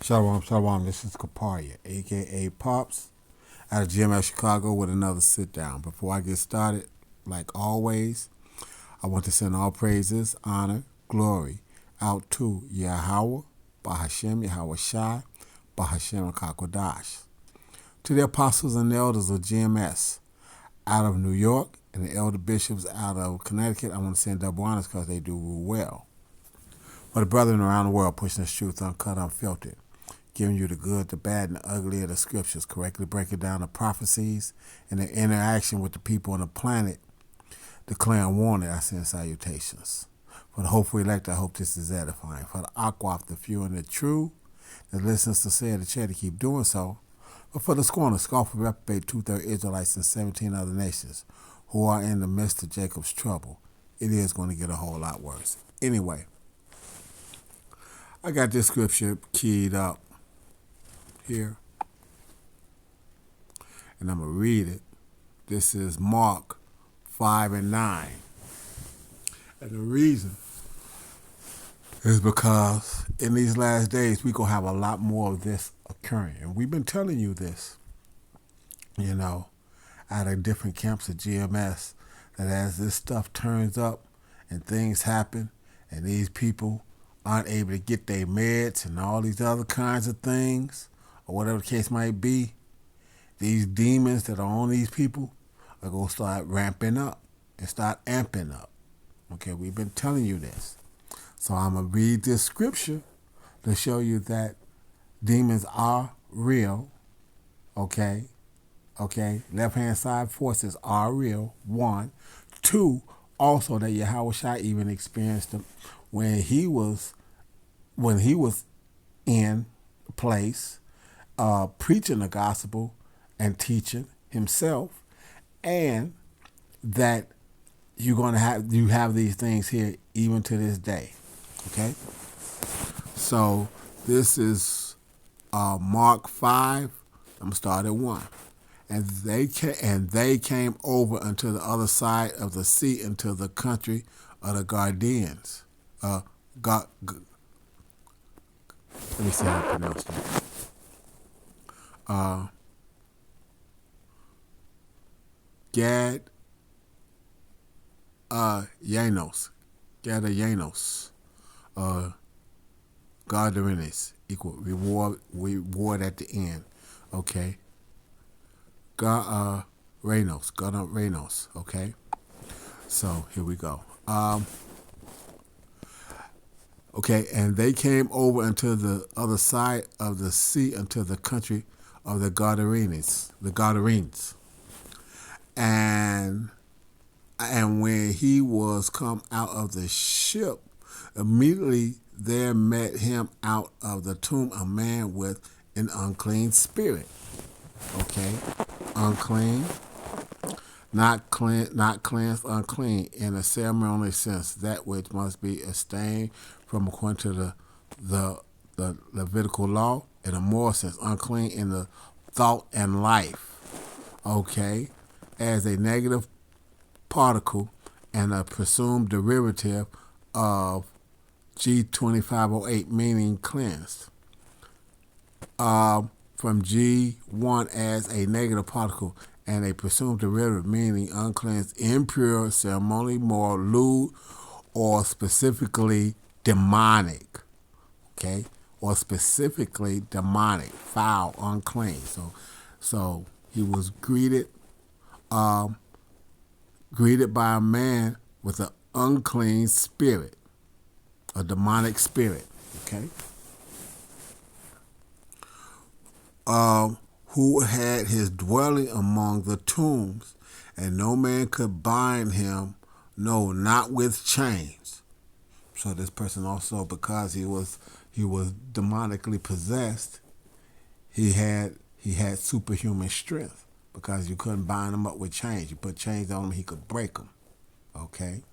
Shalom, shalom. This is Kaparia, aka Pops, out of GMS Chicago with another sit down. Before I get started, like always, I want to send all praises, honor, glory out to Yahweh, Bahashem, Yahweh Shai, Bahashem Kakodash. To the apostles and elders of GMS out of New York and the elder bishops out of Connecticut, I want to send double honors because they do well. For the brethren around the world pushing this truth uncut, unfiltered, giving you the good, the bad, and the ugly of the scriptures, correctly breaking down the prophecies and the interaction with the people on the planet, declaring warning, I send salutations. For the hopeful elect, I hope this is edifying. For the aquaf, the few and the true, that listens to say the chair to keep doing so. But for the scorner, scoffing, reprobate, two-thirds Israelites and 17 other nations who are in the midst of Jacob's trouble, it is going to get a whole lot worse. Anyway, I got this scripture keyed up here, and I'm going to read it. This is Mark 5 and 9. And the reason is because in these last days, we're going to have a lot more of this occurring. And we've been telling you this, out of different camps of GMS, that as this stuff turns up and things happen and these people aren't able to get their meds and all these other kinds of things, or whatever the case might be, these demons that are on these people are going to start ramping up and start amping up. Okay, we've been telling you this. So I'm going to read this scripture to show you that demons are real. Okay? Left-hand side forces are real. 1. 2, also that Yahweh Shai even experienced them when he was in place, preaching the gospel and teaching himself, and that you have these things here even to this day. Okay, so this is Mark 5. I'm gonna start at 1. And they came over unto the other side of the sea, into the country of the Gadarenes. Let me see how I pronounce that. Gadarenes, Gadarenes, equal reward at the end. Okay. Gadarenes. Okay. So here we go. Okay, and they came over unto the other side of the sea, unto the country of the Gadarenes. And when he was come out of the ship, immediately there met him out of the tomb a man with an unclean spirit. Okay, unclean, not cleansed, unclean in a ceremonial sense, that which must be abstained from according to the Levitical law, in a moral sense, unclean in the thought and life. Okay, as a negative particle and a presumed derivative of G2508, meaning cleansed. From G1 as a negative particle and a presumed derivative, meaning uncleansed, impure, ceremonially moral, lewd, or specifically demonic. Okay? Or specifically demonic, foul, unclean. So he was greeted by a man with an unclean spirit, a demonic spirit. Okay? Who had his dwelling among the tombs, and no man could bind him, no, not with chains. So this person also, because he was demonically possessed, he had superhuman strength, because you couldn't bind him up with chains. You put chains on him, he could break them. Okay,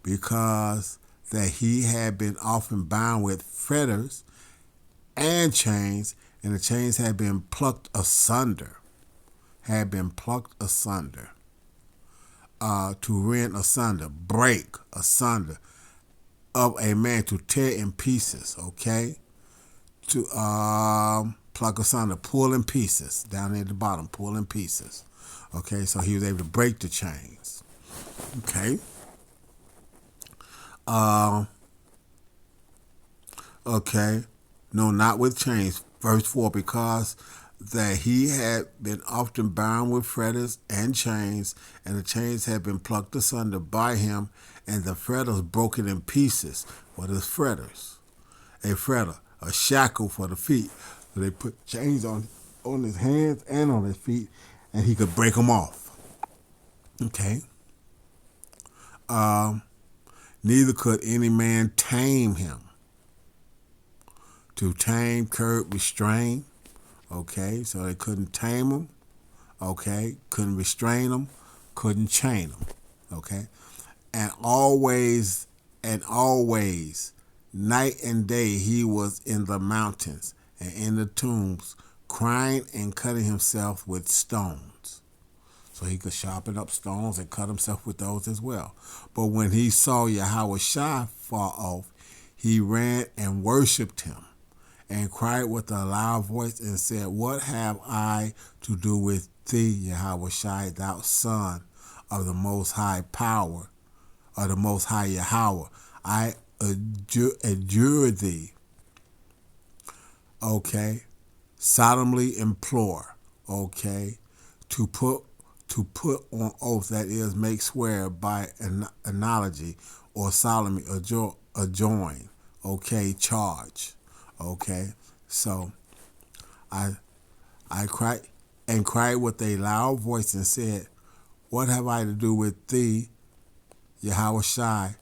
because that he had been often bound with fetters and chains, and the chains had been plucked asunder, to rend asunder, break asunder, of a man, to tear in pieces, okay? to pluck asunder, pull in pieces, down at the bottom, pull in pieces. Okay, so he was able to break the chains. Okay. Okay. No, not with chains. Verse 4, because that he had been often bound with fetters and chains, and the chains had been plucked asunder by him, and the fetters broken in pieces. What is fetters? A fetter, a shackle for the feet. So they put chains on his hands and on his feet, and he could break them off. Okay. Neither could any man tame him. To tame, curb, restrain. Okay, so they couldn't tame him. Okay, couldn't restrain him, couldn't chain him. Okay, and always, night and day he was in the mountains and in the tombs, crying and cutting himself with stones. So he could sharpen up stones and cut himself with those as well. But when he saw Yahweh Shai far off, he ran and worshipped him and cried with a loud voice and said, what have I to do with thee, Yahweh Shai, thou son of the Most High power, of the Most High Yahweh? I adjure thee, okay, solemnly implore, okay, to put on oath, that is, make swear by an analogy or solemnly adjoin, okay, charge, okay. So I cried with a loud voice and said, what have I to do with thee, Yahweh Shai,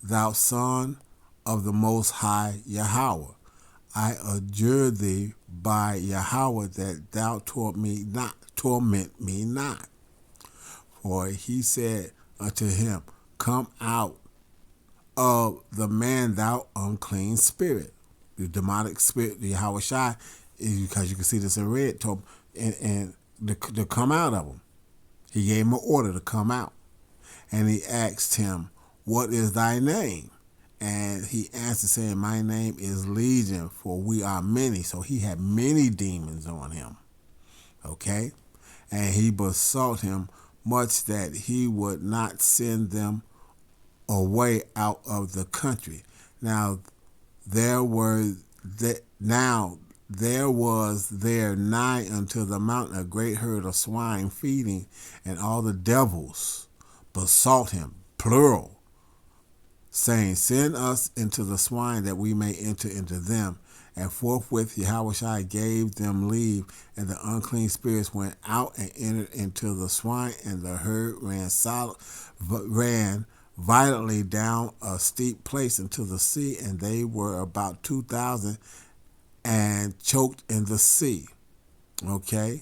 thou son of the Most High Yahweh? I adjure thee by Yahweh that thou torment me not. For he said unto him, come out of the man, thou unclean spirit. The demonic spirit, the Yahweh Shai, is, because you can see this in red, told him, and to come out of him. He gave him an order to come out. And he asked him, what is thy name? And he answered, saying, my name is Legion, for we are many. So he had many demons on him. Okay? And he besought him much that he would not send them away out of the country. Now there was there nigh unto the mountain a great herd of swine feeding, and all the devils besought him, plural, saying, send us into the swine that we may enter into them. And forthwith Yahweh Shai gave them leave, and the unclean spirits went out and entered into the swine, and the herd ran violently down a steep place into the sea, and they were about 2,000 and choked in the sea. Okay?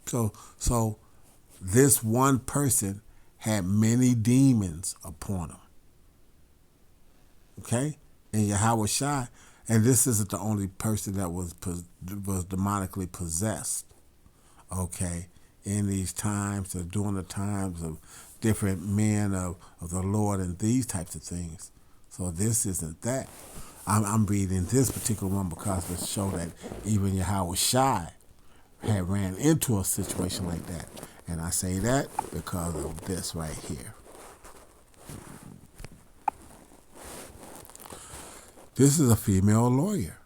So this one person had many demons upon him. Okay? And Yahweh Shai, and this isn't the only person that was demonically possessed. Okay? In these times, or during the times of different men of the Lord and these types of things. So this isn't that. I'm reading this particular one because it show that even Yahweh Shai had ran into a situation like that. And I say that because of this right here. This is a female lawyer.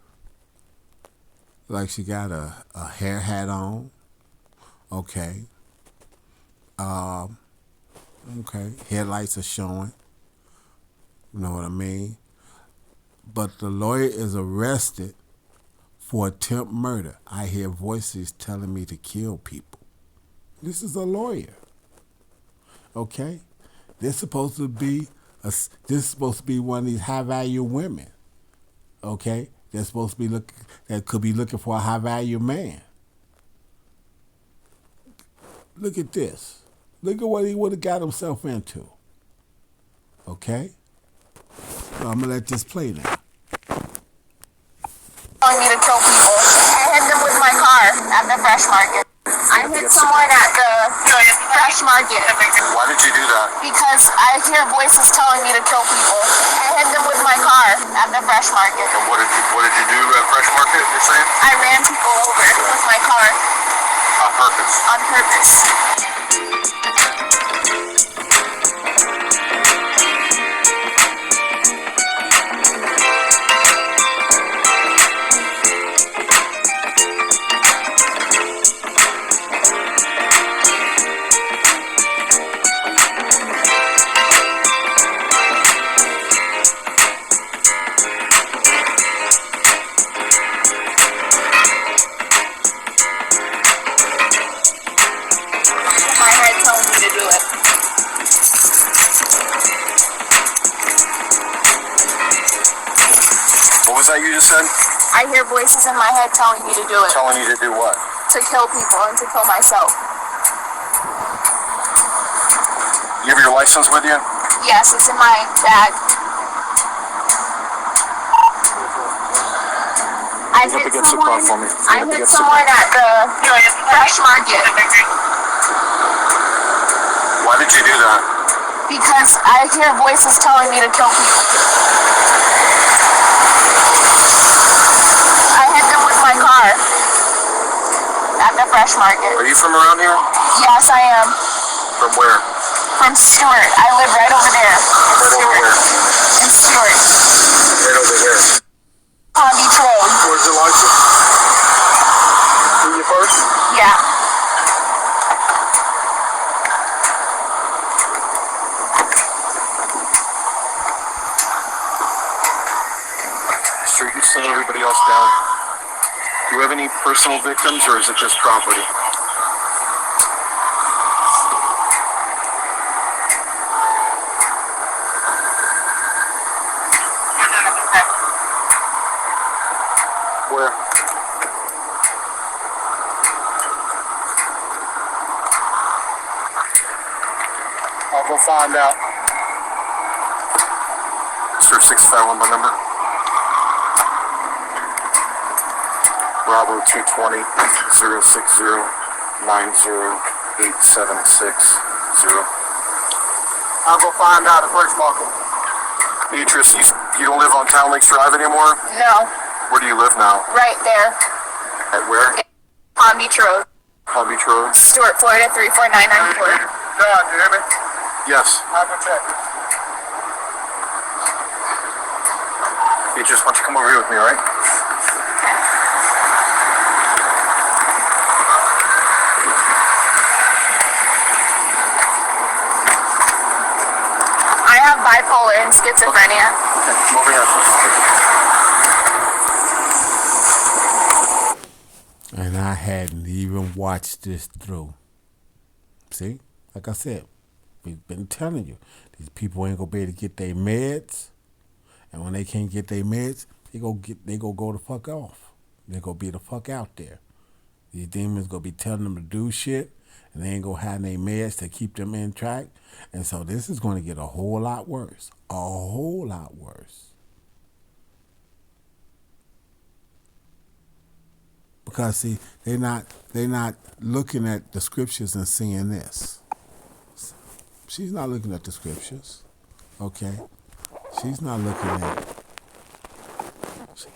Like she got a hair hat on. Okay. Okay. Headlights are showing. You know what I mean? But the lawyer is arrested for attempt murder. I hear voices telling me to kill people. This is a lawyer. Okay? This is supposed to be one of these high value women. Okay? They're supposed to be that could be looking for a high value man. Look at this. Look at what he would have got himself into. Okay? So I'm gonna let this play now. Telling me to kill people. I hit them with my car at the Fresh Market. I hit someone at the Fresh fresh market. Why did you do that? Because I hear voices telling me to kill people. I hit them with my car at the fresh market. And what did you do at Fresh Market, you're saying? I ran people over with my car. On purpose? On purpose. My head telling me to do it. What was that you just said? I hear voices in my head telling me to do it. Telling you to do what? To kill people and to kill myself. You have your license with you? Yes, it's in my bag. I Look hit against the car for me. I hit someone at the fresh market. Why did you do that? Because I hear voices telling me to kill people. I hit them with my car at the fresh market. Are you from around here? Yes, I am. From where? From Stewart. I live right over there. Right over where? In Stewart. Right over here. Palm Beach Road. Where's your license? You first? Yeah. So you send everybody else down. Do you have any personal victims or is it just property? Where? I'll go find out. Sir 651 my number. Bravo 220 060 908760. I'll go find out at Fresh Market. Beatrice, you don't live on Town Lakes Drive anymore? No. Where do you live now? Right there. At where? Palm Beach Road. Palm Beach Road? Stewart, Florida 34994. John, do you hear me? Yes. I'll go check. Beatrice, why don't you come over here with me, all right? I have bipolar and schizophrenia. Okay, come over here. And I hadn't even watched this through. See? Like I said, we've been telling you, these people ain't gonna be able to get their meds. And when they can't get their meds, they go the fuck off. They go be the fuck out there. These demons gonna be telling them to do shit, and they ain't gonna have their meds to keep them in track. And so this is gonna get a whole lot worse. A whole lot worse. Because see, they're not looking at the scriptures and seeing this. She's not looking at the scriptures. Okay? She's not looking at it.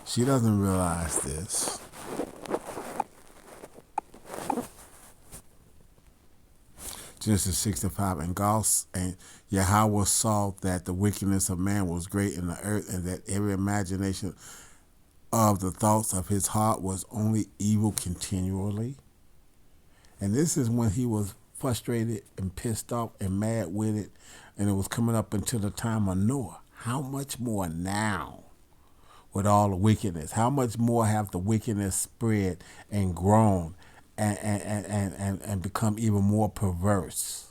She doesn't realize this. Genesis 65, and Yahweh saw that the wickedness of man was great in the earth, and that every imagination of the thoughts of his heart was only evil continually. And this is when he was frustrated and pissed off and mad with it, and it was coming up until the time of Noah. How much more now with all the wickedness? How much more have the wickedness spread and grown and become even more perverse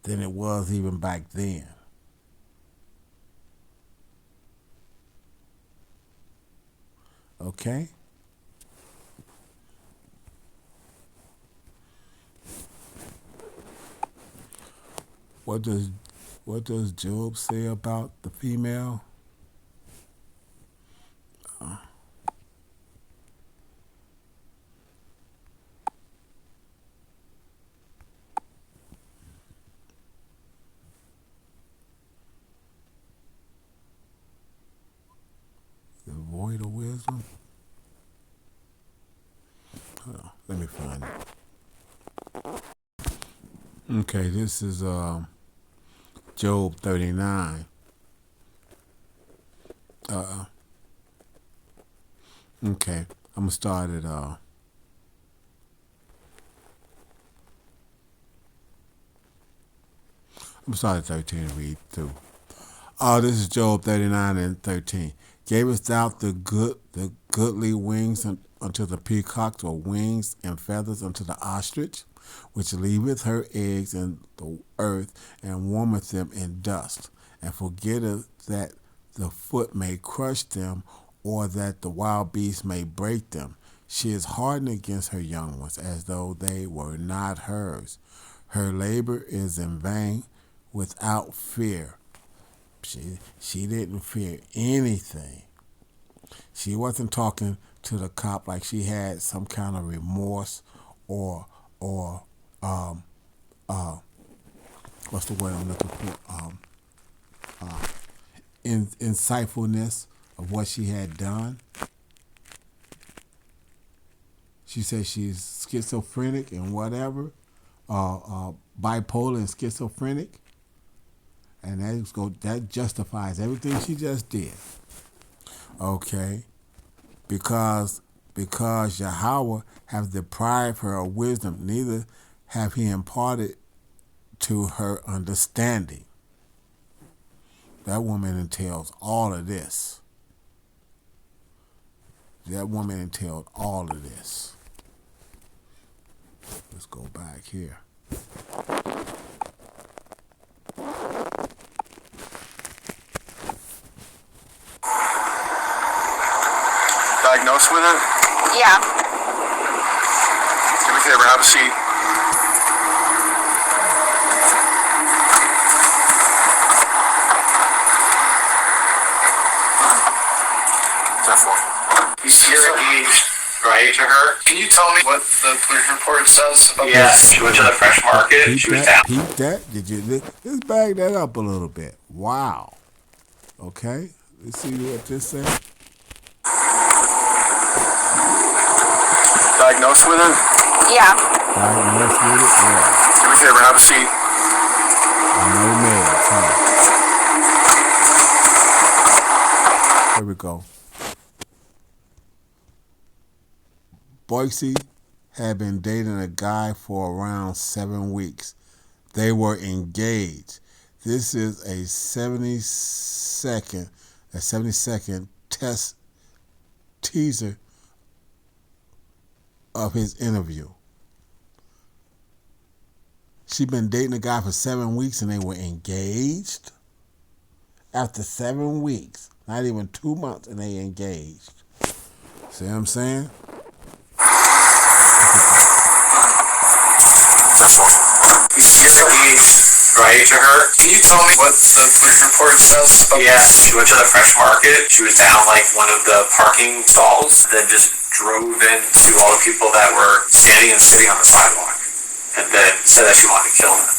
than it was even back then? Okay? What does Job say about the female? of wisdom. Hold on, let me find it. Okay, this is Job 39. Okay, I'm gonna start at I'm gonna start at 13 and read through. This is Job 39 and 13. Gavest thou the goodly wings unto the peacock, or wings and feathers unto the ostrich, which leaveth her eggs in the earth, and warmeth them in dust, and forgetteth that the foot may crush them, or that the wild beast may break them. She is hardened against her young ones, as though they were not hers. Her labor is in vain, without fear. She didn't fear anything. She wasn't talking to the cop like she had some kind of remorse or what's the word I'm looking for? Insightfulness of what she had done. She said she's schizophrenic and whatever, bipolar and schizophrenic, and that justifies everything she just did. Okay, because Yahweh have deprived her of wisdom, neither have he imparted to her understanding. That woman entails all of this. That woman entailed all of this. Let's go back here. Diagnosed with it? Yeah. Do me a favor, have a seat. What's that for? You're engaged, right, to her? Can you tell me what the police report says about Yeah, this? she went to the fresh market. Peep She was that, down. peep that. Did you let's bag that up a little bit? Wow. Okay. Let's see what this says. Diagnosed with it? Yeah. Diagnosed with it? Yeah. Do me a favor, have a seat. And no meds, huh? Here we go. Boise had been dating a guy for around 7 weeks. They were engaged. This is a 70-second test teaser of his interview. She'd been dating a guy for 7 weeks and they were engaged. After 7 weeks, not even 2 months, and they engaged. See what I'm saying? You're engaged, right, to her? Can you tell me what the police report says about Yeah, this? she went to the fresh market. She was down like one of the parking stalls, then just drove into all the people that were standing and sitting on the sidewalk, and then said that she wanted to kill them.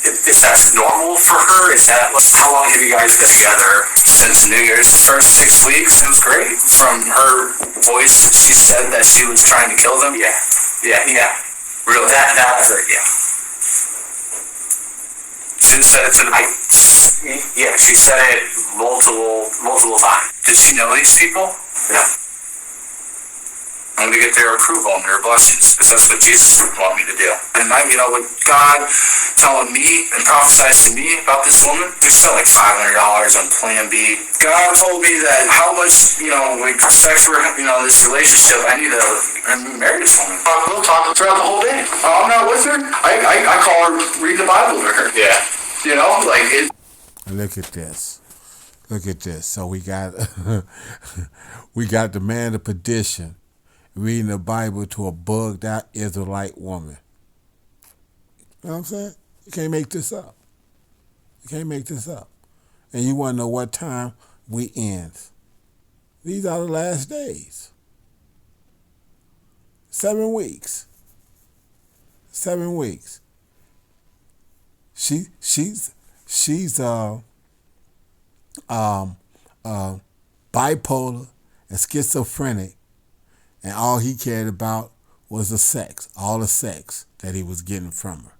Is that normal for her? Is that, how long have you guys been together? Since New Year's, first 6 weeks, it was great. From her voice, she said that she was trying to kill them. Yeah. Really? That I heard, yeah. She said it to the Yeah, she said it multiple times. Did she know these people? Yeah. I'm going to get their approval and their blessings, because that's what Jesus would want me to do. And with God telling me and prophesied to me about this woman, we spent like $500 on Plan B. God told me that how much, we sex for, this relationship, I need to marry this woman. We'll talk throughout the whole day. I'm not with her. I call her, read the Bible with her. Yeah. Look at this. Look at this. So we got we got the man of perdition reading the Bible to a bugged out Israelite woman. You know what I'm saying? You can't make this up. You can't make this up. And you want to know what time we end. These are the last days. 7 weeks. 7 weeks. She's bipolar and schizophrenic, and all he cared about was the sex, all the sex that he was getting from her.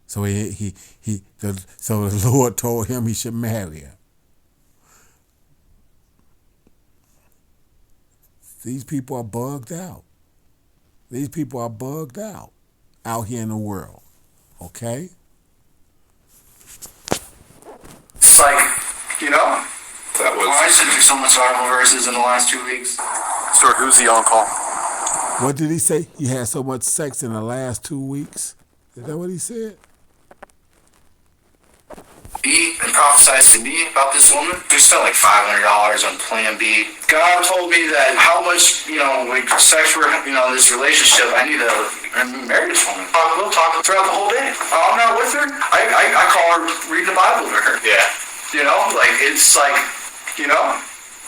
So so the Lord told him he should marry her. These people are bugged out. These people are bugged out here in the world. Okay? It's like, you know, That was. I sent you so much Bible verses in the last 2 weeks. Sir, who's the on-call? What did he say? He had so much sex in the last 2 weeks? Is that what he said? B and prophesies to me about this woman. We spent like $500 on Plan B. God told me that how much, like sex we're, this relationship, I need to marry this woman. We'll talk throughout the whole day. I'm not with her. I call her reading the Bible with her. Yeah. It's like,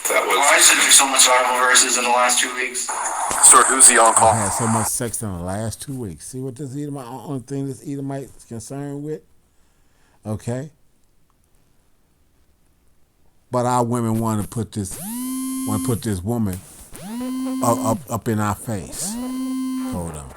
That was. I sent you so much Bible verses in the last 2 weeks. Sir, who's the I on-call? had so much sex in the last 2 weeks. See what this Edomite, only thing this Edomite is concerned with? Okay? But our women want to put this woman up in our face. Hold on.